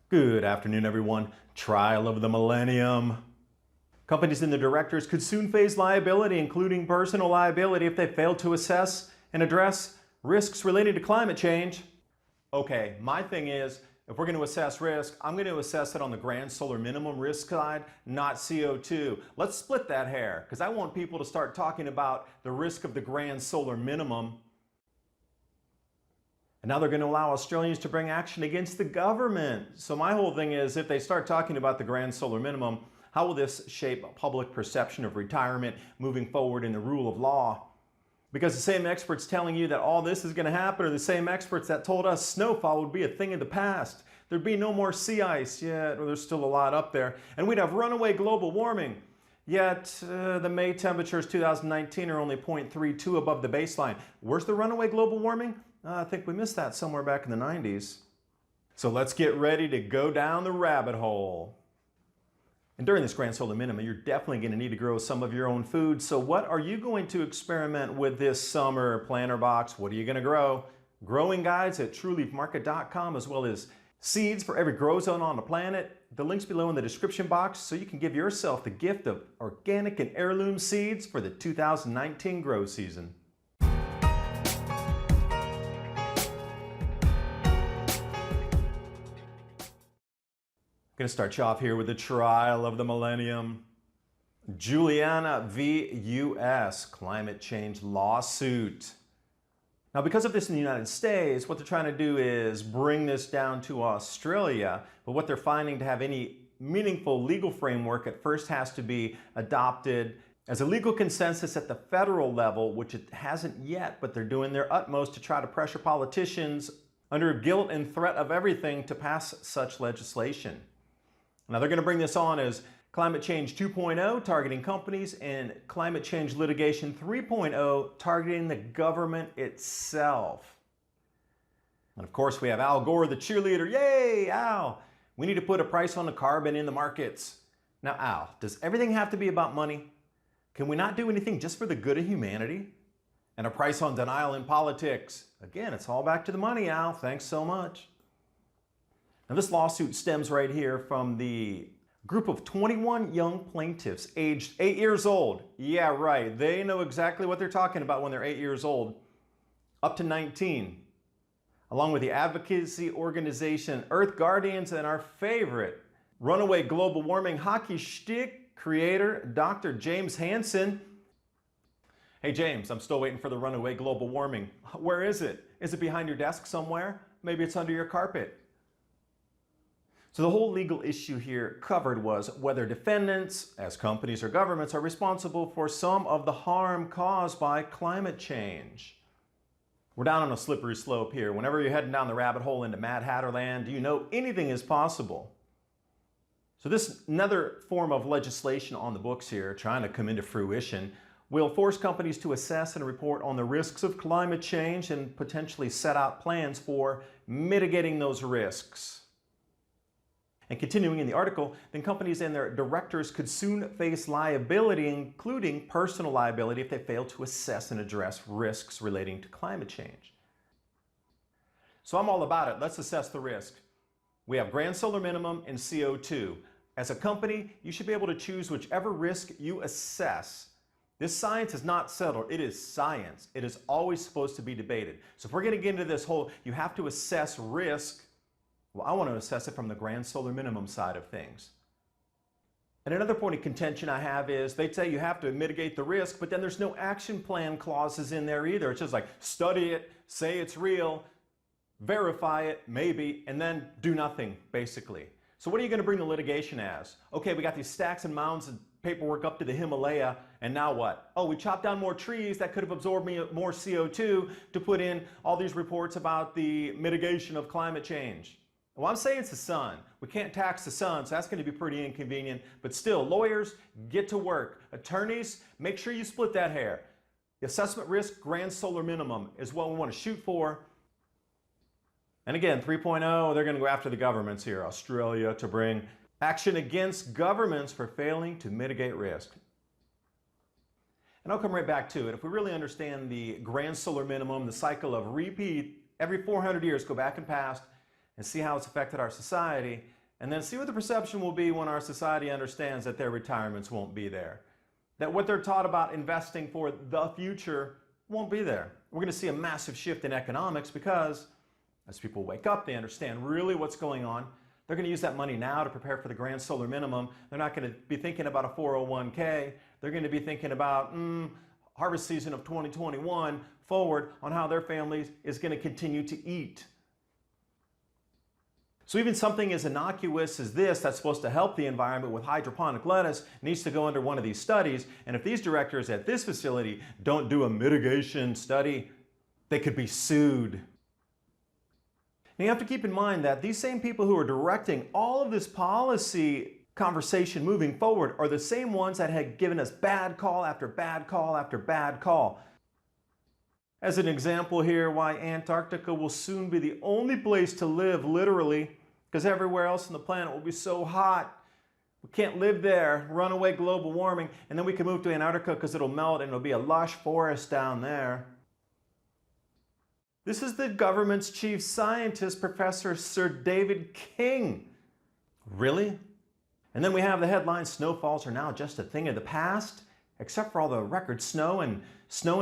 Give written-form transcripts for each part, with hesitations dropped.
Good afternoon, everyone. Trial of the millennium. Companies and their directors could soon face liability, including personal liability, if they fail to assess and address risks related to climate change. Okay, my thing is, if we're going to assess risk, I'm going to assess it on the grand solar minimum risk side, not CO2. Let's split that hair, because I want people to start talking about the risk of the grand solar minimum. And now they're going to allow Australians to bring action against the government. So my whole thing is, if they start talking about the grand solar minimum, how will this shape public perception of retirement moving forward in the rule of law? Because the same experts telling you that all this is going to happen are the same experts that told us snowfall would be a thing of the past. There'd be no more sea ice yet, or there's still a lot up there. And we'd have runaway global warming. Yet the May temperatures 2019 are only 0.32 above the baseline. Where's the runaway global warming? I think we missed that somewhere back in the 90s. So let's get ready to go down the rabbit hole. And during this grand solar minimum, you're definitely going to need to grow some of your own food. So what are you going to experiment with this summer? Planter box, what are you going to grow? Growing guides at trueleafmarket.com, as well as seeds for every grow zone on the planet. The link's below in the description box so you can give yourself the gift of organic and heirloom seeds for the 2019 grow season. Going to start you off here with the trial of the millennium. Juliana v. U.S. climate change lawsuit. Now, because of this in the United States, what they're trying to do is bring this down to Australia, but what they're finding to have any meaningful legal framework at first has to be adopted as a legal consensus at the federal level, which it hasn't yet, but they're doing their utmost to try to pressure politicians under guilt and threat of everything to pass such legislation. Now, they're going to bring this on as Climate Change 2.0, targeting companies, and Climate Change Litigation 3.0, targeting the government itself. And of course, we have Al Gore, the cheerleader. Yay, Al! We need to put a price on the carbon in the markets. Now, Al, does everything have to be about money? Can we not do anything just for the good of humanity? And a price on denial in politics. Again, it's all back to the money, Al. Thanks so much. Now, this lawsuit stems right here from the group of 21 young plaintiffs aged 8 years old. Yeah, right. They know exactly what they're talking about when they're 8 years old, up to 19. Along with the advocacy organization Earth Guardians and our favorite runaway global warming hockey Stig creator, Dr. James Hansen. Hey, James, I'm still waiting for the runaway global warming. Where is it? Is it behind your desk somewhere? Maybe it's under your carpet. So the whole legal issue here covered was whether defendants, as companies or governments, are responsible for some of the harm caused by climate change. We're down on a slippery slope here. Whenever you're heading down the rabbit hole into Mad Hatter land, you know anything is possible. So this another form of legislation on the books here, trying to come into fruition, will force companies to assess and report on the risks of climate change and potentially set out plans for mitigating those risks. And continuing in the article, then companies and their directors could soon face liability, including personal liability, if they fail to assess and address risks relating to climate change. So I'm all about it. Let's assess the risk. We have grand solar minimum and CO2. As a company, you should be able to choose whichever risk you assess. This science is not settled. It is science. It is always supposed to be debated. So if we're going to get into this whole, you have to assess risk. Well, I want to assess it from the grand solar minimum side of things. And another point of contention I have is they say you have to mitigate the risk, but then there's no action plan clauses in there either. It's just like study it, say it's real, verify it, maybe, and then do nothing, basically. So what are you going to bring the litigation as? Okay, we got these stacks and mounds of paperwork up to the Himalaya, and now what? Oh, we chopped down more trees that could have absorbed more CO2 to put in all these reports about the mitigation of climate change. Well, I'm saying it's the sun. We can't tax the sun, so that's going to be pretty inconvenient. But still, lawyers, get to work. Attorneys, make sure you split that hair. The assessment risk grand solar minimum is what we want to shoot for. And again, 3.0, they're going to go after the governments here, Australia, to bring action against governments for failing to mitigate risk. And I'll come right back to it. If we really understand the grand solar minimum, the cycle of repeat every 400 years, go back and past, and see how it's affected our society, And then see what the perception will be when our society understands that their retirements won't be there. That what they're taught about investing for the future won't be there. We're going to see a massive shift in economics because as people wake up, they understand really what's going on. They're going to use that money now to prepare for the grand solar minimum. They're not going to be thinking about a 401k. They're going to be thinking about harvest season of 2021 forward on how their family is going to continue to eat. So even something as innocuous as this that's supposed to help the environment with hydroponic lettuce needs to go under one of these studies. And if these directors at this facility don't do a mitigation study, they could be sued. Now you have to keep in mind that these same people who are directing all of this policy conversation moving forward are the same ones that had given us bad call after bad call after bad call. As an example here, why Antarctica will soon be the only place to live, literally, because everywhere else on the planet will be so hot. We can't live there, runaway global warming, and then we can move to Antarctica because it'll melt and it'll be a lush forest down there. This is the government's chief scientist, Professor Sir David King. Really? And then we have the headline, snowfalls are now just a thing of the past, except for all the record snow in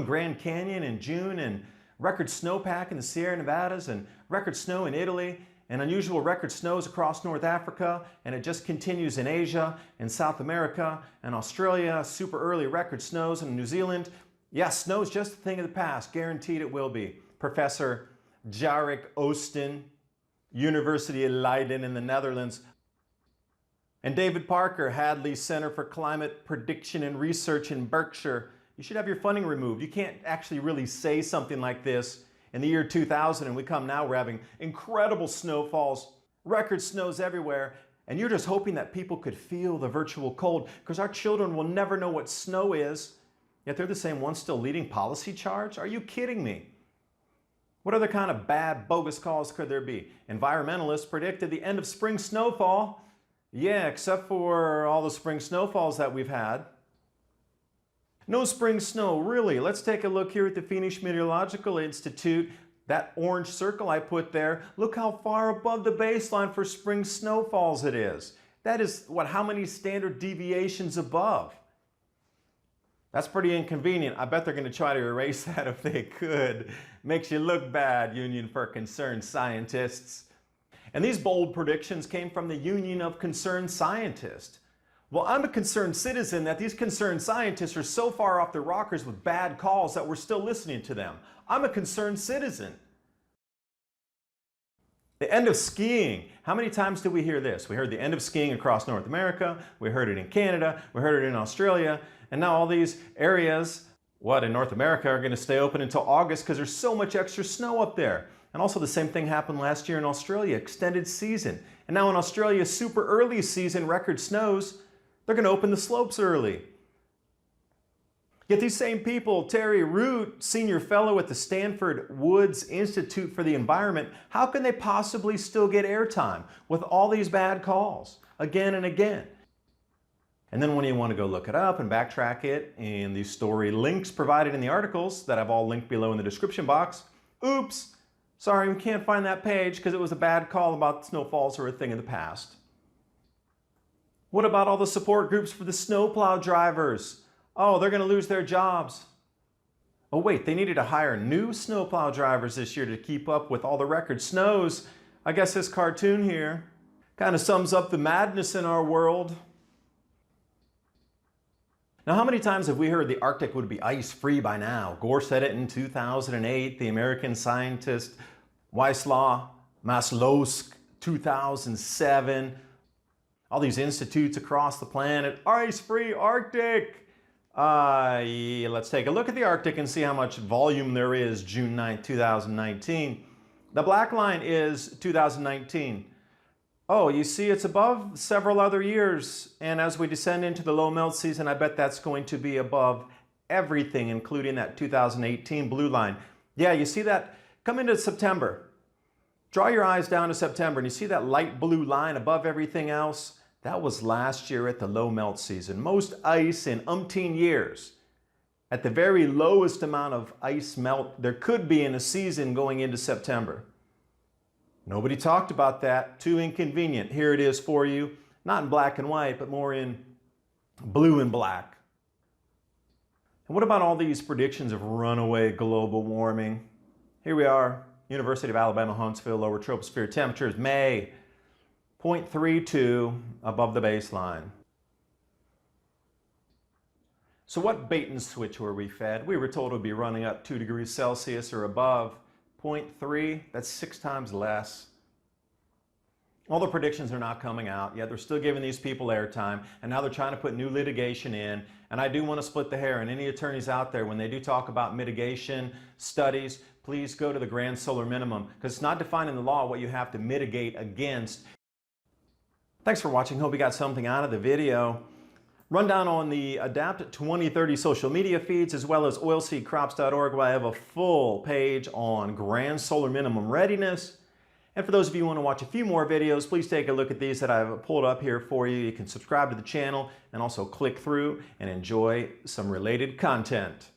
Grand Canyon in June, and record snowpack in the Sierra Nevadas, and record snow in Italy, and unusual record snows across North Africa, and it just continues in Asia and South America and Australia, super early record snows in New Zealand. Yes, snow is just a thing of the past, guaranteed it will be. Professor Jarek Oosten, University of Leiden in the Netherlands, and David Parker, Hadley Center for Climate Prediction and Research in Berkshire. You should have your funding removed. You can't actually really say something like this in the year 2000, and we're having incredible snowfalls, record snows everywhere, and you're just hoping that people could feel the virtual cold, because our children will never know what snow is, yet they're the same ones still leading policy charge? Are you kidding me? What other kind of bad, bogus calls could there be? Environmentalists predicted the end of spring snowfall. Yeah, except for all the spring snowfalls that we've had. No spring snow, really. Let's take a look here at the Finnish Meteorological Institute. That orange circle I put there, look how far above the baseline for spring snowfalls it is. That is, how many standard deviations above? That's pretty inconvenient. I bet they're going to try to erase that if they could. Makes you look bad, Union for Concerned Scientists. And these bold predictions came from the Union of Concerned Scientists. Well, I'm a concerned citizen that these concerned scientists are so far off the rockers with bad calls that we're still listening to them. I'm a concerned citizen. The end of skiing. How many times did we hear this? We heard the end of skiing across North America. We heard it in Canada. We heard it in Australia. And now all these areas, in North America, are going to stay open until August because there's so much extra snow up there. And also the same thing happened last year in Australia, extended season. And now in Australia, super early season, record snows, they're going to open the slopes early. Yet these same people, Terry Root, senior fellow at the Stanford Woods Institute for the Environment, how can they possibly still get airtime with all these bad calls again and again? And then when you want to go look it up and backtrack it in the story links provided in the articles that I've all linked below in the description box, oops, sorry, we can't find that page because it was a bad call about snowfalls or a thing of the past. What about all the support groups for the snowplow drivers? Oh, they're going to lose their jobs. Oh wait, they needed to hire new snowplow drivers this year to keep up with all the record snows. I guess this cartoon here kind of sums up the madness in our world. Now, how many times have we heard the Arctic would be ice-free by now? Gore said it in 2008, the American scientist Wisław Maslows, 2007. All these institutes across the planet, ice-free Arctic. Yeah, let's take a look at the Arctic and see how much volume there is June 9th, 2019. The black line is 2019. Oh, you see it's above several other years, and as we descend into the low melt season, I bet that's going to be above everything, including that 2018 blue line. Yeah, you see that? Come into September. Draw your eyes down to September, and you see that light blue line above everything else? That was last year at the low melt season. Most ice in umpteen years. At the very lowest amount of ice melt there could be in a season going into September. Nobody talked about that. Too inconvenient. Here it is for you. Not in black and white, but more in blue and black. And what about all these predictions of runaway global warming? Here we are, University of Alabama, Huntsville, lower troposphere temperatures, May, 0.32 above the baseline. So what bait and switch were we fed? We were told it would be running up 2 degrees Celsius or above. 0.3, that's 6 times less. All the predictions are not coming out yet. They're still giving these people airtime, and now they're trying to put new litigation in. And I do want to split the hair, and any attorneys out there, when they do talk about mitigation studies, please go to the grand solar minimum, because it's not defined in the law what you have to mitigate against. Thanks for watching. Hope you got something out of the video. Rundown on the Adapt 2030 social media feeds, as well as oilseedcrops.org, where I have a full page on grand solar minimum readiness. And for those of you who want to watch a few more videos, please take a look at these that I've pulled up here for you. You can subscribe to the channel and also click through and enjoy some related content.